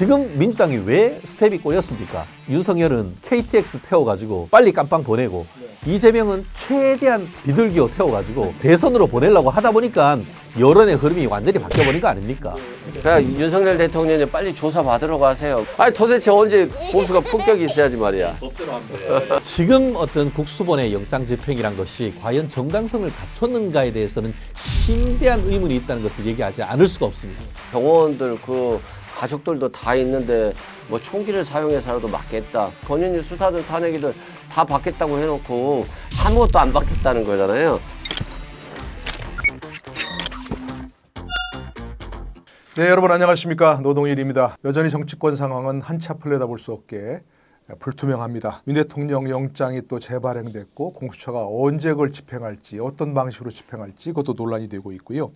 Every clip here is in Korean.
지금 민주당이 왜 스텝이 꼬였습니까? 윤석열은 KTX 태워가지고 빨리 깜빵 보내고 이재명은 최대한 비둘기호 태워가지고 대선으로 보내려고 하다 보니까 여론의 흐름이 완전히 바뀌어버린 거 아닙니까? 그러니까 윤석열 대통령이 빨리 조사 받으러 가세요. 아니 도대체 언제 보수가 품격이 있어야지 말이야. 지금 어떤 국수본의 영장 집행이란 것이 과연 정당성을 갖췄는가에 대해서는 심대한 의문이 있다는 것을 얘기하지 않을 수가 없습니다. 병원들 그 가족들도 다 있는데 뭐 총기를 사용해서라도 막겠다. 본인이 수사든 탄핵이든 다 받겠다고 해놓고 아무것도 안 받겠다는 거잖아요. 네, 여러분 안녕하십니까. 노동일입니다. 여전히 정치권 상황은 한치 앞을 내다볼 수 없게 불투명합니다. 윤 대통령 영장이 또 재발행됐고 공수처가 언제 그걸 집행할지 어떤 방식으로 집행할지 그것도 논란이 되고 있고요.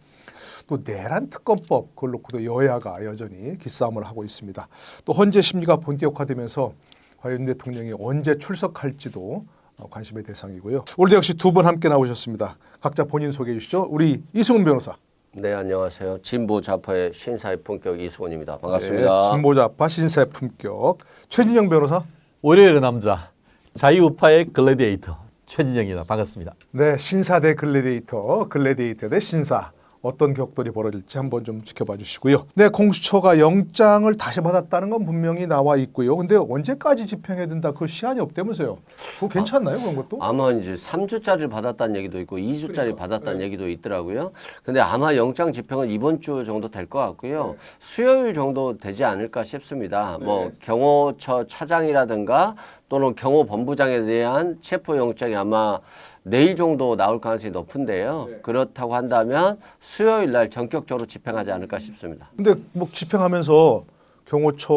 또 내란 특검법 그걸 놓고도 여야가 여전히 기싸움을 하고 있습니다. 또 헌재 심리가 본격화되면서 과연 윤 대통령이 언제 출석할지도 관심의 대상이고요. 오늘도 역시 두 분 함께 나오셨습니다. 각자 본인 소개해 주시죠. 우리 이승훈 변호사. 네, 안녕하세요. 진보 좌파의 신사의 품격 이승훈입니다. 반갑습니다. 네, 진보좌파 신사의 품격 최진영 변호사. 월요일의 남자 자유우파의 글래디에이터 최진영입니다. 반갑습니다. 네, 신사 대 글래디에이터, 글래디에이터 대 신사. 어떤 격돌이 벌어질지 한번 좀 지켜봐 주시고요. 네, 공수처가 영장을 다시 받았다는 건 분명히 나와 있고요. 근데 언제까지 집행해야 된다 그 시한이 없다면서요. 그거 괜찮나요, 그런 것도? 아마 이제 3주짜리를 받았다는 얘기도 있고 2주짜리 받았다는 얘기도 있더라고요. 근데 아마 영장 집행은 이번 주 정도 될 것 같고요. 수요일 정도 되지 않을까 싶습니다. 뭐 경호처 차장이라든가 또는 경호본부장에 대한 체포영장이 아마 내일 정도 나올 가능성이 높은데요. 그렇다고 한다면 수요일 날 전격적으로 집행하지 않을까 싶습니다. 근데 뭐 집행하면서 경호처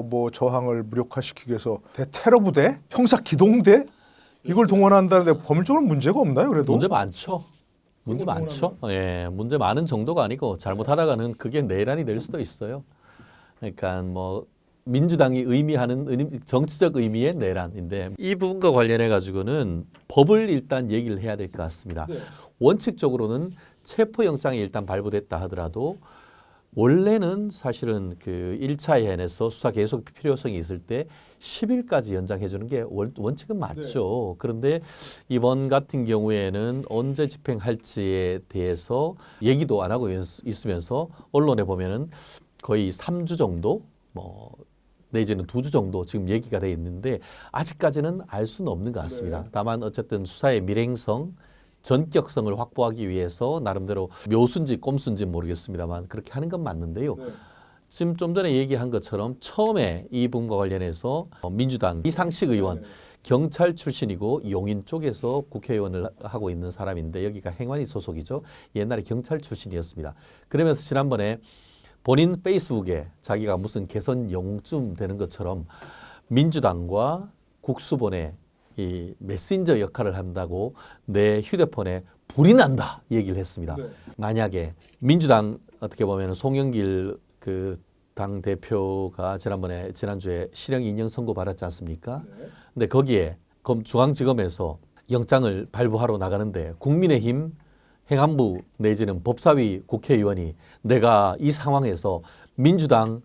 뭐 저항을 무력화시키기 위해서 대테러 부대, 형사 기동대 이걸 동원한다는데 법률적으로 문제가 없나요? 그래도 문제 많죠. 문제 많죠. 예, 문제 많은 정도가 아니고 잘못하다가는 그게 내란이 될 수도 있어요. 그러니까 뭐 민주당이 의미하는 정치적 의미의 내란인데 이 부분과 관련해 가지고는 법을 일단 얘기를 해야 될 것 같습니다. 원칙적으로는 체포영장이 일단 발부됐다 하더라도 원래는 사실은 그 1차 예한에서 수사 계속 필요성이 있을 때 10일까지 연장해 주는 게 원칙은 맞죠. 그런데 이번 같은 경우에는 언제 집행할지에 대해서 얘기도 안 하고 있으면서 언론에 보면은 거의 3주 정도 뭐 내지는 2주 정도 지금 얘기가 돼 있는데 아직까지는 알 수는 없는 것 같습니다. 다만 어쨌든 수사의 밀행성, 전격성을 확보하기 위해서 나름대로 묘수인지 꼼수인지 모르겠습니다만 그렇게 하는 건 맞는데요. 지금 좀 전에 얘기한 것처럼 처음에 이 부분과 관련해서 민주당 이상식 의원 경찰 출신이고 용인 쪽에서 국회의원을 하고 있는 사람인데 여기가 행안위 소속이죠. 옛날에 경찰 출신이었습니다. 그러면서 지난번에 본인 페이스북에 자기가 무슨 개선 영웅쯤 되는 것처럼 민주당과 국수본의 이 메신저 역할을 한다고 내 휴대폰에 불이 난다 얘기를 했습니다. 만약에 민주당 어떻게 보면 송영길 그 당 대표가 지난주에 실형 인용 선고 받았지 않습니까? 근데 거기에 중앙지검에서 영장을 발부하러 나가는데 국민의힘 행안부 내지는 법사위 국회의원이 내가 이 상황에서 민주당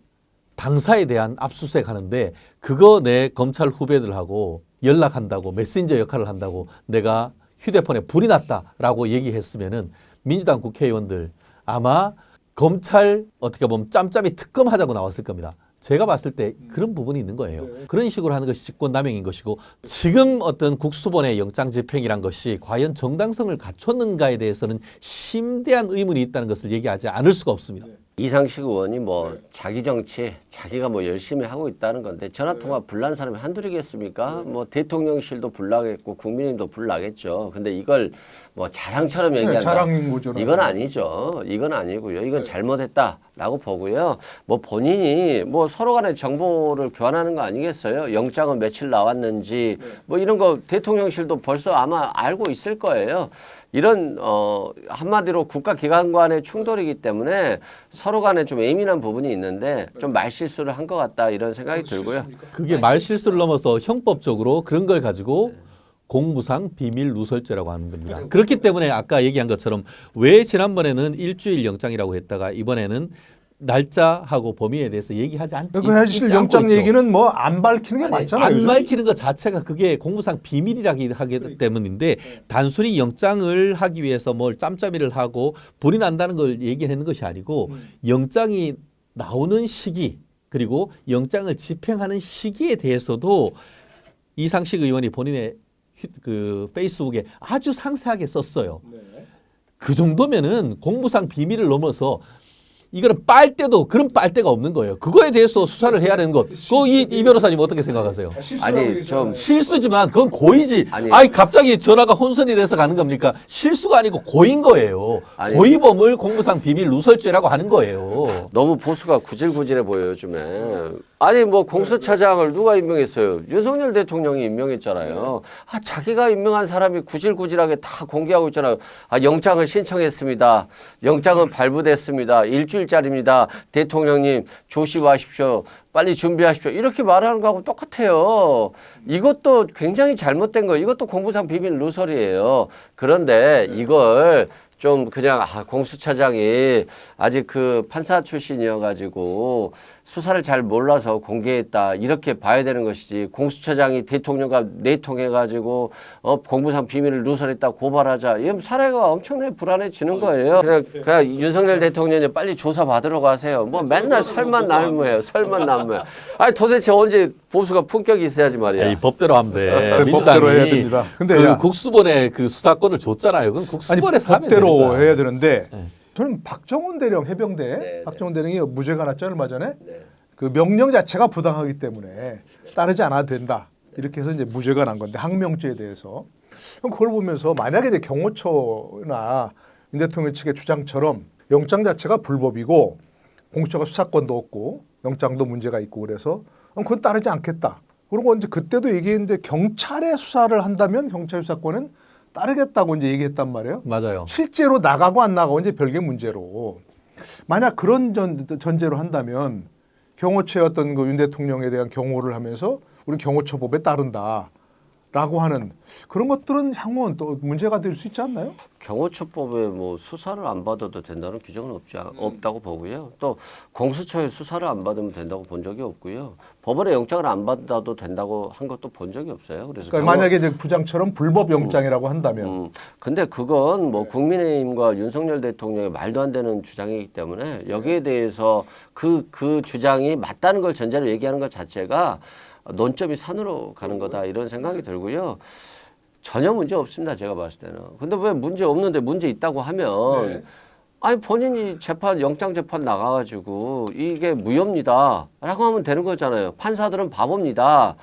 당사에 대한 압수수색 하는데 그거 내 검찰 후배들하고 연락한다고 메신저 역할을 한다고 내가 휴대폰에 불이 났다라고 얘기했으면은 민주당 국회의원들 아마 검찰 어떻게 보면 짬짬이 특검하자고 나왔을 겁니다. 제가 봤을 때 그런 부분이 있는 거예요. 그런 식으로 하는 것이 직권남용인 것이고 지금 어떤 국수본의 영장 집행이란 것이 과연 정당성을 갖췄는가에 대해서는 심대한 의문이 있다는 것을 얘기하지 않을 수가 없습니다. 이상식 의원이 뭐 자기 정치, 자기가 뭐 열심히 하고 있다는 건데 전화통화 불난 사람이 한둘이겠습니까? 뭐 대통령실도 불나겠고 국민의힘도 불나겠죠. 근데 이걸 뭐 자랑처럼 얘기한다. 자랑인 거죠. 이건 아니죠. 이건 아니고요. 이건 잘못했다라고 보고요. 뭐 본인이 뭐 서로 간에 정보를 교환하는 거 아니겠어요? 영장은 며칠 나왔는지 뭐 이런 거 대통령실도 벌써 아마 알고 있을 거예요. 이런 한마디로 국가기관 간의 충돌이기 때문에 서로 간에 좀 예민한 부분이 있는데 좀 말실수를 한 것 같다 이런 생각이 들고요. 그게 말실수를 넘어서 형법적으로 그런 걸 가지고 공무상 비밀 누설죄라고 하는 겁니다. 그렇기 때문에 아까 얘기한 것처럼 왜 지난번에는 일주일 영장이라고 했다가 이번에는 날짜하고 범위에 대해서 얘기하지 않. 그 사실 있지 않고 영장 있죠. 얘기는 뭐 안 밝히는 게 맞잖아요. 안 요즘. 밝히는 것 자체가 그게 공무상 비밀이라기 하기 때문인데 단순히 영장을 하기 위해서 뭘 짬짬이를 하고 불이 난다는 걸 얘기하는 것이 아니고 영장이 나오는 시기 그리고 영장을 집행하는 시기에 대해서도 이상식 의원이 본인의 그 페이스북에 아주 상세하게 썼어요. 그 정도면은 공무상 비밀을 넘어서 이거는 빨대도 그런 빨대가 없는 거예요. 그거에 대해서 수사를 해야 하는 것. 그거 이 변호사님 어떻게 생각하세요? 아니 좀 실수지만 그건 고의지. 아니. 아니 갑자기 전화가 혼선이 돼서 가는 겁니까? 실수가 아니고 고의인 거예요. 아니. 고의범을 공무상 비밀 누설죄라고 하는 거예요. 너무 보수가 구질구질해 보여요 요즘에. 아니 뭐 공수처장을 누가 임명했어요? 윤석열 대통령이 임명했잖아요. 아 자기가 임명한 사람이 구질구질하게 다 공개하고 있잖아요. 아 영장을 신청했습니다. 영장은 발부됐습니다. 일주일짜리입니다. 대통령님 조심하십시오. 빨리 준비하십시오. 이렇게 말하는 거하고 똑같아요. 이것도 굉장히 잘못된 거예요. 이것도 공무상 비밀 누설이에요. 그런데 이걸 좀 그냥 공수처장이 아직 그 판사 출신이어가지고 수사를 잘 몰라서 공개했다 이렇게 봐야 되는 것이지 공수처장이 대통령과 내통해가지고 공무상 비밀을 누설했다 고발하자 이러면 사례가 엄청나게 불안해지는 거예요. 그냥 윤석열 대통령이 빨리 조사 받으러 가세요. 뭐 맨날 설만 날무해요. 설만 날무해요. 아니 도대체 언제 보수가 품격이 있어야지 말이야. 이 법대로 하면 돼. 법대로 민주당이 해야 됩니다. 근데 그 야. 국수본에 그 수사권을 줬잖아요. 그럼 아니 국수본에서 하면 되는 법대로 거야. 해야 되는데 네. 저는 박정훈 대령 해병대 네, 박정훈 대령이 무죄가 났죠 얼마 전에 네. 그 명령 자체가 부당하기 때문에 따르지 않아도 된다 이렇게 해서 이제 무죄가 난 건데 항명죄에 대해서 그럼 그걸 보면서 만약에 이제 경호처나 윤 대통령 측의 주장처럼 영장 자체가 불법이고 공수처가 수사권도 없고 영장도 문제가 있고 그래서 그건 따르지 않겠다. 그리고 이제 그때도 얘기했는데 경찰의 수사를 한다면 경찰 수사권은 따르겠다고 이제 얘기했단 말이에요. 맞아요. 실제로 나가고 안 나가고 이제 별개 문제로 만약 그런 전제로 한다면 경호처의 어떤 그 윤 대통령에 대한 경호를 하면서 우리 경호처법에 따른다라고 하는 그런 것들은 향후는 또 문제가 될 수 있지 않나요? 경호처법에 뭐 수사를 안 받아도 된다는 규정은 없다고 보고요. 또 공수처에 수사를 안 받으면 된다고 본 적이 없고요. 법원에 영장을 안 받아도 된다고 한 것도 본 적이 없어요. 그래서 그러니까 만약에 이제 부장처럼 불법 영장이라고 한다면 근데 그건 뭐 국민의힘과 윤석열 대통령의 말도 안 되는 주장이기 때문에 여기에 대해서 그 주장이 맞다는 걸 전제로 얘기하는 것 자체가 논점이 산으로 가는 거다 이런 생각이 들고요. 전혀 문제 없습니다. 제가 봤을 때는. 근데 왜 문제 없는데 문제 있다고 하면 아니 본인이 영장 재판 나가가지고 이게 무효입니다 라고 하면 되는 거잖아요. 판사들은 바보입니다.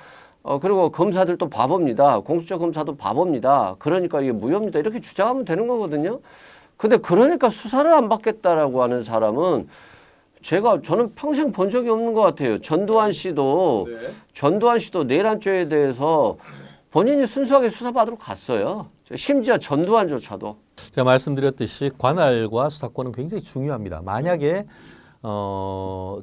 그리고 검사들도 바보입니다. 공수처 검사도 바보입니다. 그러니까 이게 무효입니다. 이렇게 주장하면 되는 거거든요. 근데 그러니까 수사를 안 받겠다라고 하는 사람은 저는 평생 본 적이 없는 것 같아요. 전두환 씨도 내란죄에 대해서 본인이 순수하게 수사받으러 갔어요. 심지어 전두환조차도. 제가 말씀드렸듯이 관할과 수사권은 굉장히 중요합니다. 만약에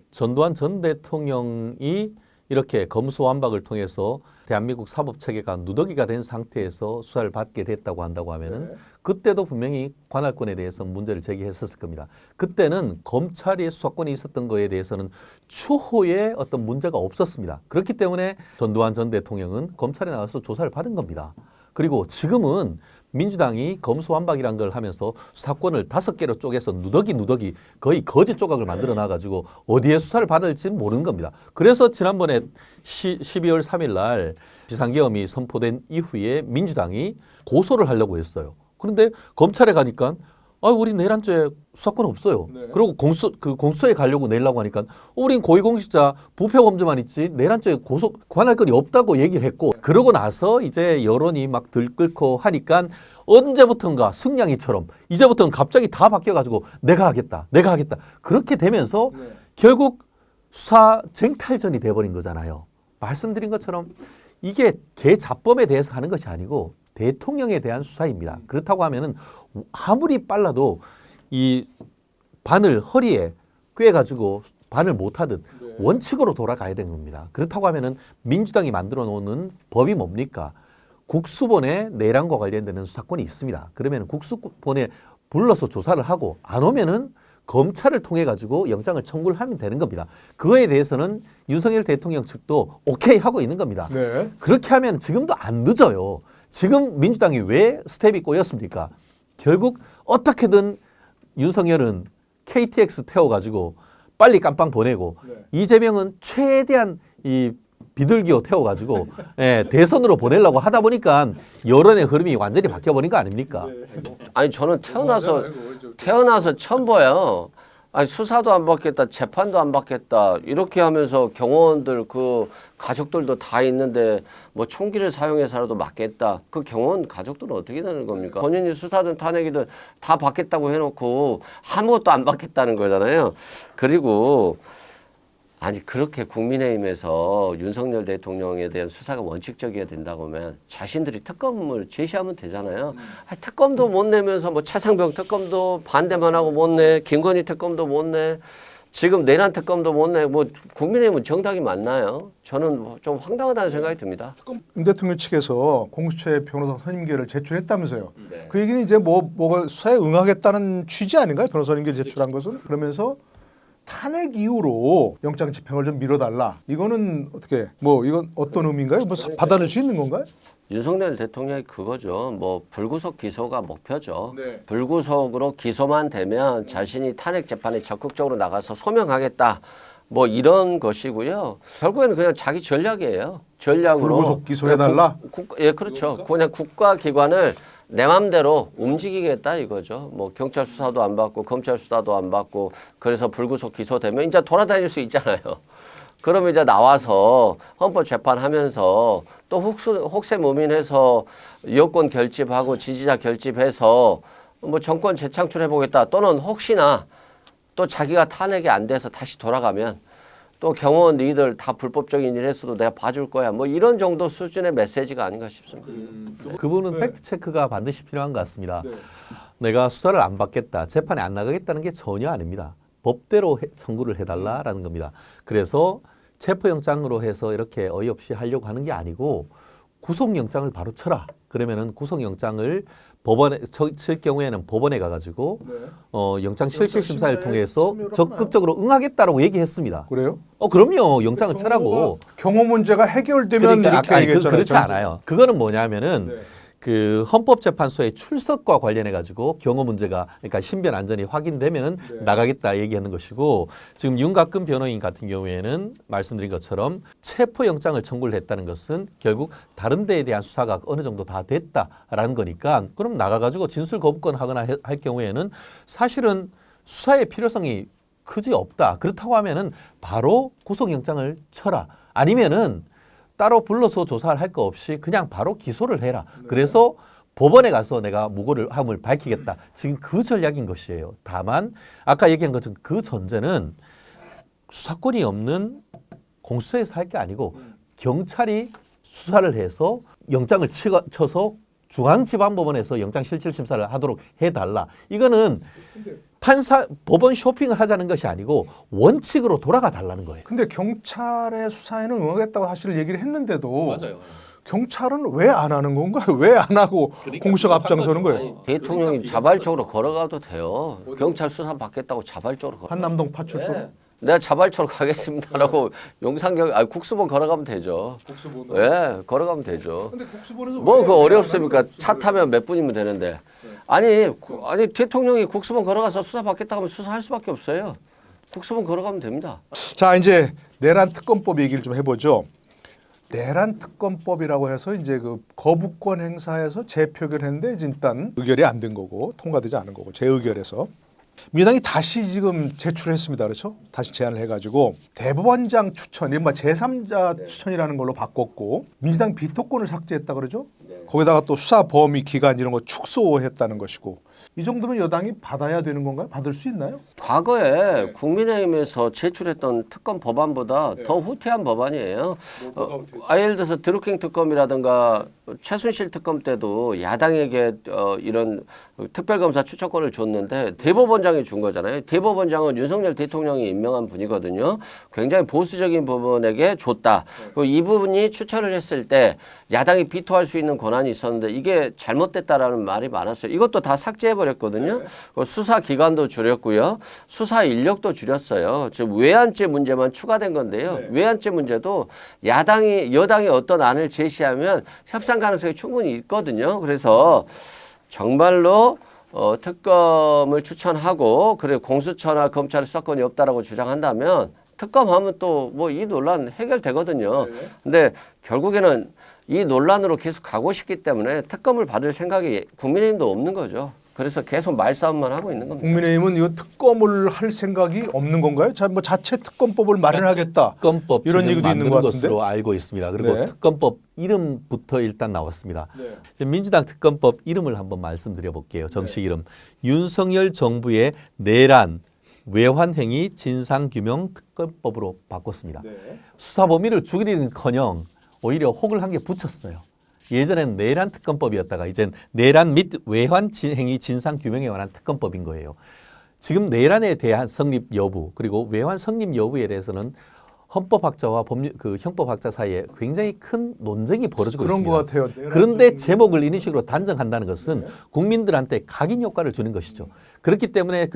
전두환 전 대통령이 이렇게 검수완박을 통해서 대한민국 사법체계가 누더기가 된 상태에서 수사를 받게 됐다고 한다고 하면은 그때도 분명히 관할권에 대해서 문제를 제기했었을 겁니다. 그때는 검찰의 수사권이 있었던 거에 대해서는 추후에 어떤 문제가 없었습니다. 그렇기 때문에 전두환 전 대통령은 검찰에 나가서 조사를 받은 겁니다. 그리고 지금은 민주당이 검수완박이란 걸 하면서 수사권을 5개로 쪼개서 누더기 거의 거짓 조각을 만들어 놔가지고 어디에 수사를 받을지 모르는 겁니다. 그래서 지난번에 12월 3일 날 비상계엄이 선포된 이후에 민주당이 고소를 하려고 했어요. 그런데 검찰에 가니까 우리 내란죄 수사권 없어요. 그리고 공수처에 가려고 내려고 하니까 우린 고위공직자 부패 범죄만 있지 내란죄 관할권이 없다고 얘기를 했고 그러고 나서 이제 여론이 막 들끓고 하니까 언제부턴가 승냥이처럼 이제부터는 갑자기 다 바뀌어가지고 내가 하겠다. 그렇게 되면서 결국 수사 쟁탈전이 돼버린 거잖아요. 말씀드린 것처럼 이게 개잡범에 대해서 하는 것이 아니고 대통령에 대한 수사입니다. 그렇다고 하면은 아무리 빨라도 이 바늘 허리에 꿰가지고 바늘 못하듯 원칙으로 돌아가야 되는 겁니다. 그렇다고 하면은 민주당이 만들어 놓는 법이 뭡니까? 국수본에 내란과 관련되는 수사권이 있습니다. 그러면 국수본에 불러서 조사를 하고 안 오면은 검찰을 통해 가지고 영장을 청구를 하면 되는 겁니다. 그거에 대해서는 윤석열 대통령 측도 오케이 하고 있는 겁니다. 네. 그렇게 하면 지금도 안 늦어요. 지금 민주당이 왜 스텝이 꼬였습니까? 결국 어떻게든 윤석열은 KTX 태워가지고 빨리 깜빵 보내고 네. 이재명은 최대한 이 비둘기호 태워가지고 대선으로 보내려고 하다 보니까 여론의 흐름이 완전히 바뀌어버린 거 아닙니까? 아니 저는 태어나서 처음 봐요. 아니 수사도 안 받겠다, 재판도 안 받겠다 이렇게 하면서 경호원들 그 가족들도 다 있는데 뭐 총기를 사용해서라도 맞겠다. 그 경호원 가족들은 어떻게 되는 겁니까? 본인이 수사든 탄핵이든 다 받겠다고 해놓고 아무것도 안 받겠다는 거잖아요. 그리고 아니 그렇게 국민의힘에서 윤석열 대통령에 대한 수사가 원칙적이어야 된다고 하면 자신들이 특검을 제시하면 되잖아요. 아니, 특검도 못 내면서 뭐 차상병 특검도 반대만 하고 못 내, 김건희 특검도 못 내, 지금 내란 특검도 못 내. 뭐 국민의힘은 정당이 맞나요? 저는 좀 황당하다는 생각이 듭니다. 윤 대통령 측에서 공수처의 변호사 선임계를 제출했다면서요. 네. 그 얘기는 이제 뭐가 수사에 응하겠다는 취지 아닌가요? 변호사 선임계를 제출한 것은? 그러면서 탄핵 이후로 영장 집행을 좀 미뤄달라. 이거는 어떻게 이건 어떤 의미인가요? 뭐 받아낼 수 있는 건가요? 윤석열 대통령이 그거죠. 뭐 불구속 기소가 목표죠. 네. 불구속으로 기소만 되면 자신이 탄핵 재판에 적극적으로 나가서 소명하겠다. 뭐 이런 것이고요. 결국에는 그냥 자기 전략이에요. 전략으로 불구속 기소해달라? 예, 그렇죠. 그냥 국가기관을 내 맘대로 움직이겠다 이거죠. 뭐 경찰 수사도 안 받고 검찰 수사도 안 받고 그래서 불구속 기소되면 이제 돌아다닐 수 있잖아요. 그러면 이제 나와서 헌법재판하면서 또 혹세무민해서 여권 결집하고 지지자 결집해서 뭐 정권 재창출해 보겠다. 또는 혹시나 또 자기가 탄핵이 안 돼서 다시 돌아가면 또 경호원 니들 다 불법적인 일 했어도 내가 봐줄 거야. 뭐 이런 정도 수준의 메시지가 아닌가 싶습니다. 그분은 팩트 체크가 반드시 필요한 것 같습니다. 내가 수사를 안 받겠다, 재판에 안 나가겠다는 게 전혀 아닙니다. 법대로 청구를 해달라라는 겁니다. 그래서 체포영장으로 해서 이렇게 어이없이 하려고 하는 게 아니고 구속영장을 바로 쳐라. 그러면은 구속영장을 법원에 칠 경우에는 법원에 가가지고 영장 실질 심사를 통해서 참여를 적극적으로 응하겠다라고 얘기했습니다. 그래요? 그럼요. 영장을 쳐라고. 경호 문제가 해결되면 그러니까 이렇게 얘기했잖아요. 그렇지 않아요. 그거는 뭐냐면은 네. 그 헌법재판소의 출석과 관련해 가지고 경호 문제가 그러니까 신변 안전이 확인되면은 네. 나가겠다 얘기하는 것이고 지금 윤곽근 변호인 같은 경우에는 말씀드린 것처럼 체포영장을 청구를 했다는 것은 결국 다른 데에 대한 수사가 어느 정도 다 됐다라는 거니까 그럼 나가가지고 진술 거부권 하거나 할 경우에는 사실은 수사의 필요성이 크지 없다. 그렇다고 하면은 바로 구속영장을 쳐라. 아니면은 따로 불러서 조사를 할 거 없이 그냥 바로 기소를 해라. 그래서 법원에 가서 내가 무고를 함을 밝히겠다. 지금 그 전략인 것이에요. 다만 아까 얘기한 것처럼 그 전제는 수사권이 없는 공수처에서 할 게 아니고 경찰이 수사를 해서 영장을 쳐서 중앙지방법원에서 영장실질심사를 하도록 해달라. 이거는 법원 쇼핑을 하자는 것이 아니고 원칙으로 돌아가 달라는 거예요. 근데 경찰의 수사에는 응하겠다고 사실 얘기를 했는데도 경찰은 왜 안 하는 건가요? 왜 안 하고 공수처가 앞장서는 거예요? 대통령이 자발적으로 걸어가도 돼요. 경찰 수사 받겠다고 자발적으로 걸어. 한남동 파출소? 네. 내가 자발적으로 가겠습니다라고 국수본 걸어가면 되죠. 국수본으로? 네, 걸어가면 되죠. 근데 국수본에서 뭐 그 어렵습니까? 차 타면 몇 분이면 되는데. 아니 대통령이 국수본 걸어가서 수사 받겠다고 하면 수사할 수밖에 없어요. 국수본 걸어가면 됩니다. 자, 이제 내란 특검법 얘기를 좀 해보죠. 내란 특검법이라고 해서 이제 그 거부권 행사에서 재표결했는데 일단 의결이 안 된 거고 통과되지 않은 거고 재의결해서 민주당이 다시 지금 제출했습니다. 그렇죠? 다시 제안을 해가지고 대법원장 추천, 이른바 제3자 추천이라는 걸로 바꿨고 민주당 비토권을 삭제했다 그러죠? 거기다가 또 수사 범위 기간 이런 거 축소했다는 것이고 이 정도면 여당이 받아야 되는 건가요? 받을 수 있나요? 과거에 국민의힘에서 제출했던 특검 법안보다 더 후퇴한 법안이에요. 예를 들어서 드루킹 특검이라든가 최순실 특검 때도 야당에게 이런 특별검사 추천권을 줬는데 대법원장이 준 거잖아요. 대법원장은 윤석열 대통령이 임명한 분이거든요. 굉장히 보수적인 부분에게 줬다. 그리고 이 부분이 추천을 했을 때 야당이 비토할 수 있는 권한이 있었는데 이게 잘못됐다라는 말이 많았어요. 이것도 다 삭제해 끝내버렸거든요. 수사 기간도 줄였고요. 수사 인력도 줄였어요. 즉 외환죄 문제만 추가된 건데요. 외환죄 문제도 여당이 어떤 안을 제시하면 협상 가능성이 충분히 있거든요. 그래서 정말로 특검을 추천하고 그리고 공수처나 검찰의 수사권이 없다라고 주장한다면 특검하면 또 뭐 이 논란 해결되거든요. 근데 결국에는 이 논란으로 계속 가고 싶기 때문에 특검을 받을 생각이 국민의힘도 없는 거죠. 그래서 계속 말싸움만 하고 있는 겁니다. 국민의힘은 이 특검을 할 생각이 없는 건가요? 뭐 자체 특검법을 마련하겠다. 특검법 이런 지금 얘기도 있는 만드는 것 같은데. 것으로 알고 있습니다. 그리고 네. 특검법 이름부터 일단 나왔습니다. 지금 민주당 특검법 이름을 한번 말씀드려 볼게요. 정식 이름. 윤석열 정부의 내란 외환행위 진상규명 특검법으로 바꿨습니다. 수사 범위를 줄이는커녕 오히려 혹을 한 개 붙였어요. 예전엔 내란 특검법이었다가 이젠 내란 및 외환 행위 진상 규명에 관한 특검법인 거예요. 지금 내란에 대한 성립 여부 그리고 외환 성립 여부에 대해서는 헌법학자와 형법학자 사이에 굉장히 큰 논쟁이 벌어지고 그런 있습니다. 것 같아요. 그런데 제목을 이런 식으로 단정한다는 것은 국민들한테 각인 효과를 주는 것이죠. 그렇기 때문에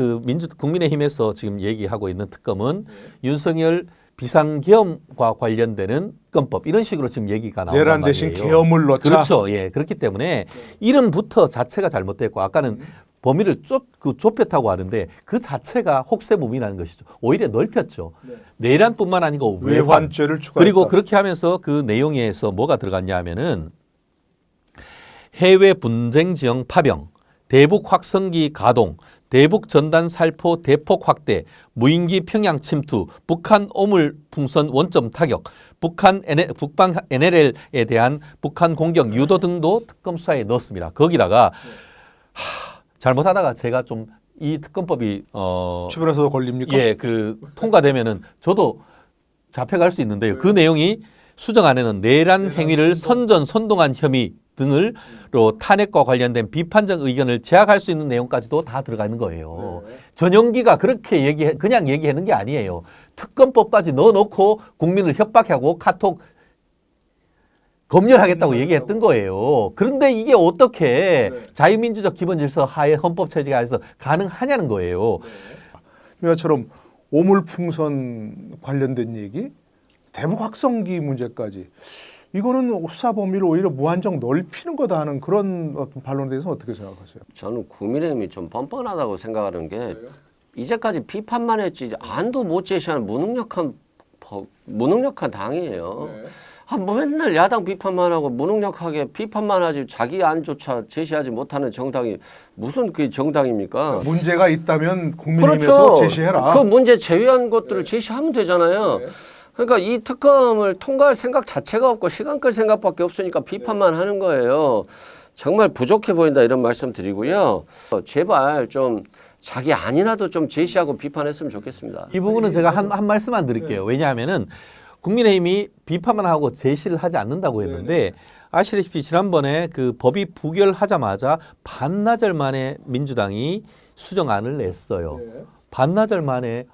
국민의힘에서 지금 얘기하고 있는 특검은 윤석열 비상계엄과 관련되는 특검법 이런 식으로 지금 얘기가 나온단 내란 말이에요. 대신 계엄을 넣자. 그렇죠. 예. 그렇기 때문에 이름부터 자체가 잘못됐고 아까는 범위를 좁혔다고 하는데 그 자체가 혹세무민한 것이죠. 오히려 넓혔죠. 내란뿐만 아니고 외환죄를 추가했다. 그리고 그렇게 하면서 그 내용에서 뭐가 들어갔냐 하면은 해외 분쟁 지형 파병, 대북 확성기 가동, 대북 전단 살포 대폭 확대, 무인기 평양 침투, 북한 오물 풍선 원점 타격, 북방 NLL에 대한 북한 공격 유도 등도 특검 수사에 넣었습니다. 거기다가 잘못하다가 제가 좀 이 특검법이 주변에서도 걸립니까? 예, 통과되면은 저도 잡혀갈 수 있는데요. 그 내용이 수정안에는 내란 행위를 선동한 혐의 등을로 탄핵과 관련된 비판적 의견을 제약할 수 있는 내용까지도 다 들어가 있는 거예요. 전용기가 그렇게 그냥 얘기하는 게 아니에요. 특검법까지 넣어놓고 국민을 협박하고 카톡 검열하겠다고 얘기했던 거예요. 그런데 이게 어떻게 자유민주적 기본질서 하에 헌법체제 하에서 가능하냐는 거예요. 이처럼 오물풍선 관련된 얘기, 대북 확성기 문제까지 이거는 수사 범위를 오히려 무한정 넓히는 거다 하는 그런 어떤 반론에 대해서 어떻게 생각하세요? 저는 국민의힘이 좀 뻔뻔하다고 생각하는 게 이제까지 비판만 했지 안도 못 제시하는 무능력한 당이에요. 뭐 맨날 야당 비판만 하고 무능력하게 비판만 하지 자기 안조차 제시하지 못하는 정당이 무슨 그 정당입니까? 문제가 있다면 국민의힘에서 그렇죠. 제시해라. 그 문제 제외한 것들을 제시하면 되잖아요. 그러니까 이 특검을 통과할 생각 자체가 없고 시간 끌 생각밖에 없으니까 비판만 하는 거예요. 정말 부족해 보인다 이런 말씀 드리고요. 제발 좀 자기 안이라도 좀 제시하고 비판했으면 좋겠습니다. 이 부분은 제가 한 말씀만 드릴게요. 왜냐하면은 국민의힘이 비판만 하고 제시를 하지 않는다고 했는데 아시다시피 지난번에 그 법이 부결하자마자 반나절 만에 민주당이 수정안을 냈어요. 반나절 만에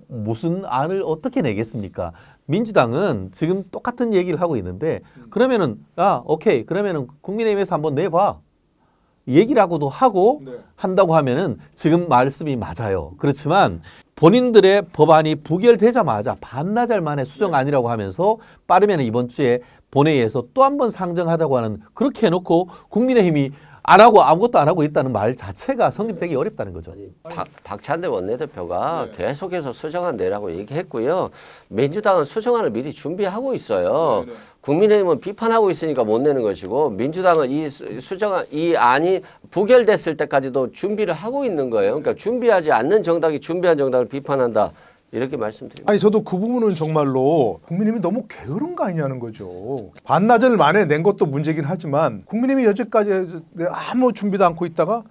무슨 안을 어떻게 내겠습니까? 민주당은 지금 똑같은 얘기를 하고 있는데 그러면은 오케이 그러면은 국민의힘에서 한번 내봐. 얘기라고도 하고 한다고 하면은 지금 말씀이 맞아요. 그렇지만 본인들의 법안이 부결되자마자 반나절 만에 수정안이라고 하면서 빠르면 이번 주에 본회의에서 또 한 번 상정하자고 하는 그렇게 해놓고 국민의힘이 안 하고 아무것도 안 하고 있다는 말 자체가 성립되기 어렵다는 거죠. 박찬대 원내대표가 계속해서 수정안 내라고 얘기했고요. 민주당은 수정안을 미리 준비하고 있어요. 국민의힘은 비판하고 있으니까 못 내는 것이고 민주당은 이 안이 부결됐을 때까지도 준비를 하고 있는 거예요. 그러니까 준비하지 않는 정당이 준비한 정당을 비판한다. 이렇게 말씀드립니다. 아니 저도 그 부분은 정말로 국민의힘이 너무 게으른 거 아니냐는 거죠. 반나절 만에 낸 것도 문제긴 하지만 국민의힘이 여태까지 아무 준비도 않고 있다가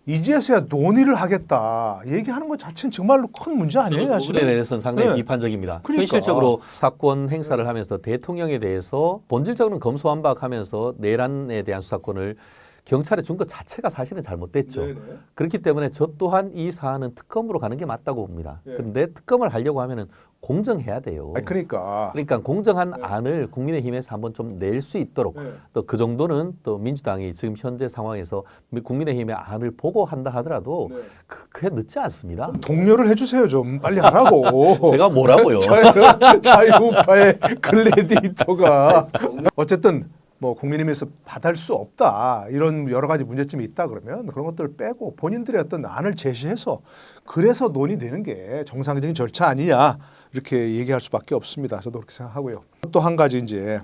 이제서야 논의를 하겠다 얘기하는 것 자체는 정말로 큰 문제 아니에요. 부분에 사실은. 대해서는 상당히 비판적입니다. 그러니까. 현실적으로 수사권 행사를 하면서 대통령에 대해서 본질적으로는 검수완박하면서 내란에 대한 수사권을 경찰에 준 것 자체가 사실은 잘못됐죠. 그렇기 때문에 저 또한 이 사안은 특검으로 가는 게 맞다고 봅니다. 그런데 특검을 하려고 하면은 공정해야 돼요. 아니, 그러니까 공정한 안을 국민의힘에서 한번 좀 낼 수 있도록 또 그 정도는 또 민주당이 지금 현재 상황에서 국민의힘의 안을 보고 한다 하더라도 그게 늦지 않습니다. 독려를 해주세요 좀 빨리 하라고. 제가 뭐라고요? 자유우파의 글래디에이터가 어쨌든 뭐 국민의힘에서 받을 수 없다 이런 여러 가지 문제점이 있다 그러면 그런 것들을 빼고 본인들의 어떤 안을 제시해서 그래서 논의되는 게 정상적인 절차 아니냐 이렇게 얘기할 수밖에 없습니다. 저도 그렇게 생각하고요. 또 한 가지 이제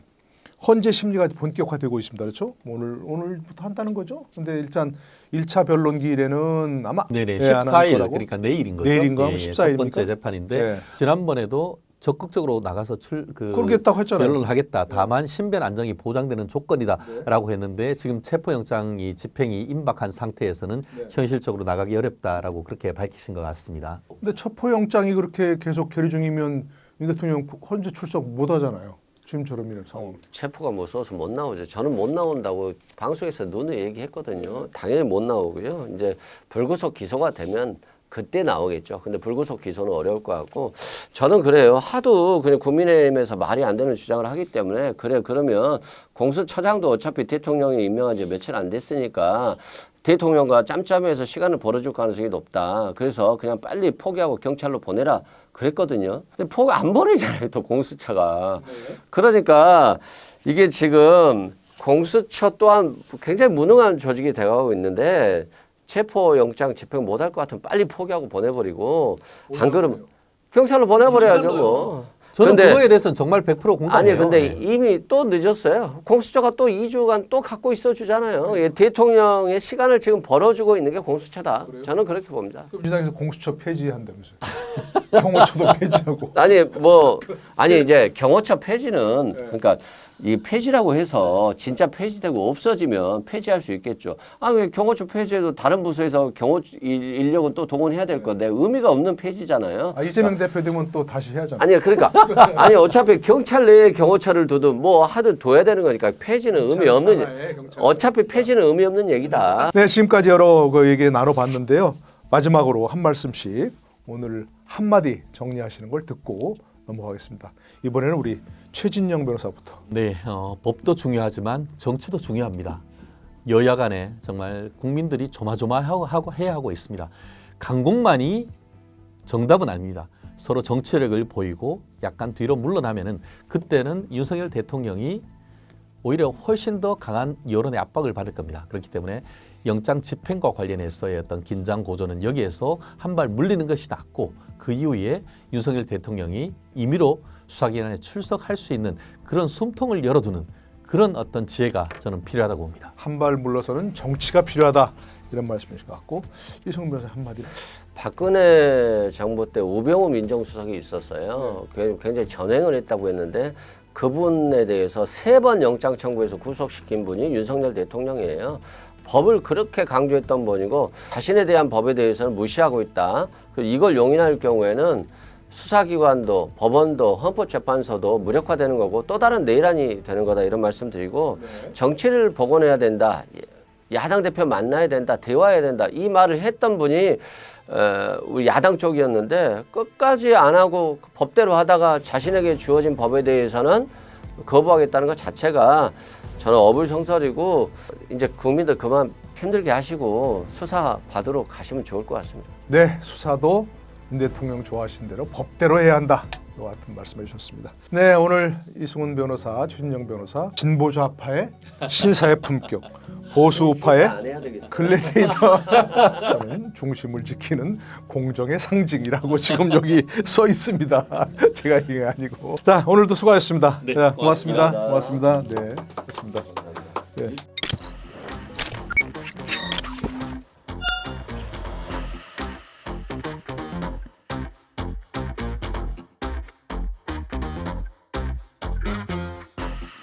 헌재 심리가 본격화되고 있습니다. 그렇죠? 오늘부터 한다는 거죠. 근데 일단 1차 변론기일에는 아마 네네, 안 할 14일 거라고? 그러니까 내일인 거죠. 내일인가? 예, 14일입니까? 첫 번째 재판인데 예. 지난번에도 적극적으로 나가서 그러겠다고 했잖아요. 변론을 하겠다. 다만 신변 안정이 보장되는 조건이다라고 했는데 지금 체포영장이 집행이 임박한 상태에서는 현실적으로 나가기 어렵다라고 그렇게 밝히신 것 같습니다. 근데 체포영장이 그렇게 계속 계류 중이면 윤 대통령 헌재 출석 못 하잖아요. 지금처럼 이런 상황. 체포가 무서워서 못 나오죠. 저는 못 나온다고 방송에서 눈을 얘기했거든요. 당연히 못 나오고요. 이제 불구속 기소가 되면 그때 나오겠죠. 근데 불구속 기소는 어려울 것 같고 저는 그래요. 하도 그냥 국민의힘에서 말이 안 되는 주장을 하기 때문에 그러면 공수처장도 어차피 대통령이 임명한 지 며칠 안 됐으니까 대통령과 짬짬이해서 시간을 벌어줄 가능성이 높다. 그래서 그냥 빨리 포기하고 경찰로 보내라 그랬거든요. 근데 포기 안 보내잖아요. 또 공수처가. 그러니까 이게 지금 공수처 또한 굉장히 무능한 조직이 돼가고 있는데 체포영장 집행 못할 것 같으면 빨리 포기하고 보내버리고 안 그러면 경찰로 보내버려야죠 뭐. 저는 근데 그거에 대해서는 정말 100% 공감해요. 아니 근데 네. 이미 또 늦었어요. 공수처가 또 2주간 또 갖고 있어 주잖아요. 대통령의 시간을 지금 벌어주고 있는 게 공수처다. 저는 그렇게 봅니다. 민주당에서 공수처 폐지한다면서요. 경호처도 폐지하고. 아니 이제 경호처 폐지는 그러니까 이 폐지라고 해서 진짜 폐지되고 없어지면 폐지할 수 있겠죠. 왜 경호처 폐지해도 다른 부서에서 경호 인력은 또 동원해야 될 건데 의미가 없는 폐지잖아요. 이재명 대표 되면 또 다시 해야잖아요. 아니 그러니까 아니 어차피 경찰 내에 경호처를 두든 뭐 하든 둬야 되는 거니까 폐지는 의미 없는 어차피 폐지는 의미 없는 얘기다. 네, 지금까지 여러 얘기 나눠봤는데요. 마지막으로 한 말씀씩 오늘 한마디 정리하시는 걸 듣고 넘어가겠습니다. 이번에는 우리 최진영 변호사부터. 네, 법도 중요하지만 정치도 중요합니다. 여야 간에 정말 국민들이 조마조마하고 해야 하고 있습니다. 강공만이 정답은 아닙니다. 서로 정치력을 보이고 약간 뒤로 물러나면은 그때는 윤석열 대통령이 오히려 훨씬 더 강한 여론의 압박을 받을 겁니다. 그렇기 때문에 영장 집행과 관련해서의 어떤 긴장 고조는 여기에서 한 발 물리는 것이 낫고 그 이후에 윤석열 대통령이 임의로 수사기관에 출석할 수 있는 그런 숨통을 열어두는 그런 어떤 지혜가 저는 필요하다고 봅니다. 한 발 물러서는 정치가 필요하다. 이런 말씀이신 것 같고 이승훈 변호사 한마디. 박근혜 정부 때 우병우 민정수석이 있었어요. 굉장히 전횡을 했다고 했는데 그분에 대해서 3번 영장 청구해서 구속시킨 분이 윤석열 대통령이에요. 법을 그렇게 강조했던 분이고 자신에 대한 법에 대해서는 무시하고 있다. 이걸 용인할 경우에는 수사기관도 법원도 헌법재판소도 무력화되는 거고 또 다른 내란이 되는 거다 이런 말씀드리고 정치를 복원해야 된다. 야당 대표 만나야 된다. 대화해야 된다. 이 말을 했던 분이 우리 야당 쪽이었는데 끝까지 안 하고 법대로 하다가 자신에게 주어진 법에 대해서는 거부하겠다는 것 자체가 저는 어불성설이고 이제 국민들 그만 힘들게 하시고 수사 받으러 가시면 좋을 것 같습니다. 네, 수사도 윤 대통령 좋아하신 대로 법대로 해야 한다. 이와 같은 말씀해 주셨습니다. 네, 오늘 이승훈 변호사, 최진영 변호사, 진보 좌파의 신사의 품격, 보수 우파의 글래디에이터는 중심을 지키는 공정의 상징이라고 지금 여기 써 있습니다. 제가 이게 아니고. 자, 오늘도 수고하셨습니다. 네, 자, 고맙습니다. 고맙습니다. 고맙습니다. 네, 고맙습니다. 네.